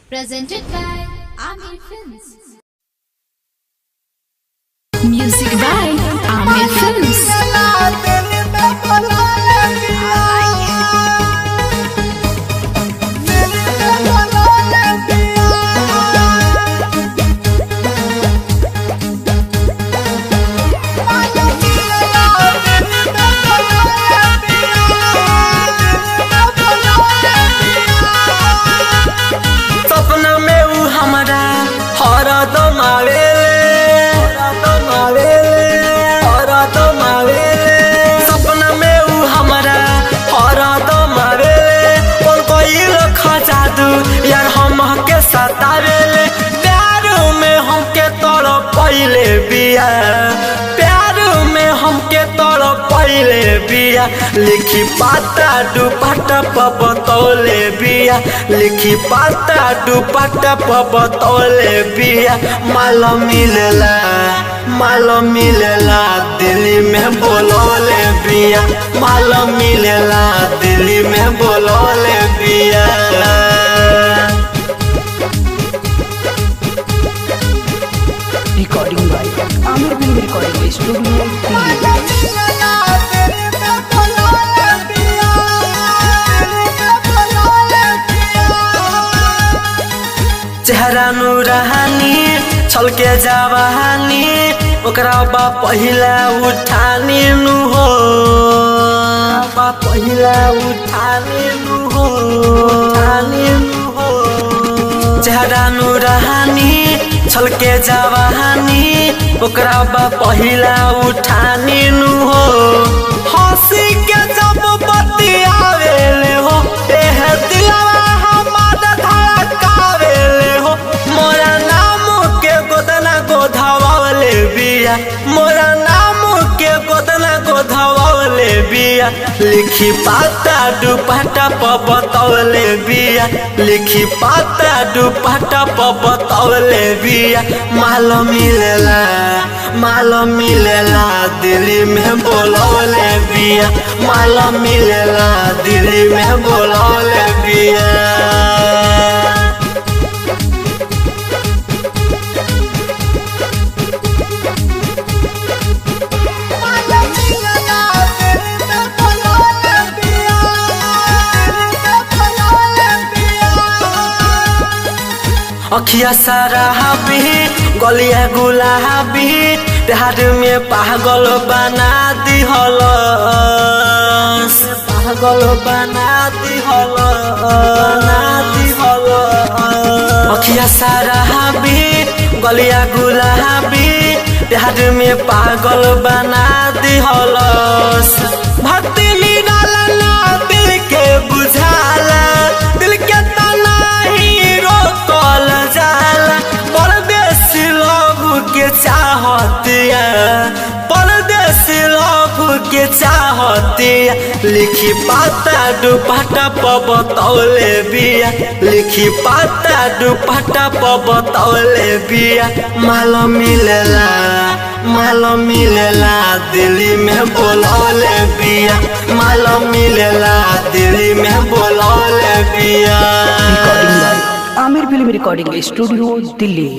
Presented by Amir Films. Music by Amir Films. सपना में उ हमारा हरदम आवेले सपना में उ हमारा हरदम आवेले और कोई रखा जादू यार हम के सतावेले प्यार में हमके तड़प पहिले बिया प्यार में हमके तड़प पहिले बिया लिखी पाता दुपट्टा पर बतौले बिया लिखी पाता दुपट्टा पर बतौले बिया माल मिलेला दिल्ली में बोलौले बिया माल मिलेला दिल्ली में बोलौले बिया। Recording by Aamir film recording studio. चेहरा नूरानी छलके जवानी ओकरा बा पहिला उठानी नु हो बा पहिला उठानी नु हो चेहरा नूरानी छलके जवानी ओकरा बा पहिला उठानी नु हो हंसी के जब बतियावेले हो एह दिलवा हमारा धड़कावेले हो मोरा नाम के गोदना गोधावले बिया मोरा नाम के गोदना गोधावले बिया लिखी पाता दुपट्टा पर बतौले बिया लिखी पाता दुपट्टा पर बतौले बिया माल मिलेला दिल्ली में बोलौले बिया माल मिलेला दिल्ली में बोलौले बिया। अखिया सराबी गलिया गुलाबी प्यार में पागल बना दिहल अखिया सराबी गलिया गुलाबी प्यार में पागल बना दिहल भक्ति निराला दिल के बुझाला दिल के तना ही रोकल जाला परदेसी लोग के चाहतिया परदेसी लोग के चाहतिया लिखी पाता दुपट्टा पर बतौले बिया लिखी पाता दुपट्टा पर बतौले बिया माल मिलेला दिल्ली में बोलौले बिया माल मिलेला दिल्ली में बोलौले बिया। Recording by Aamir film recording studio Delhi.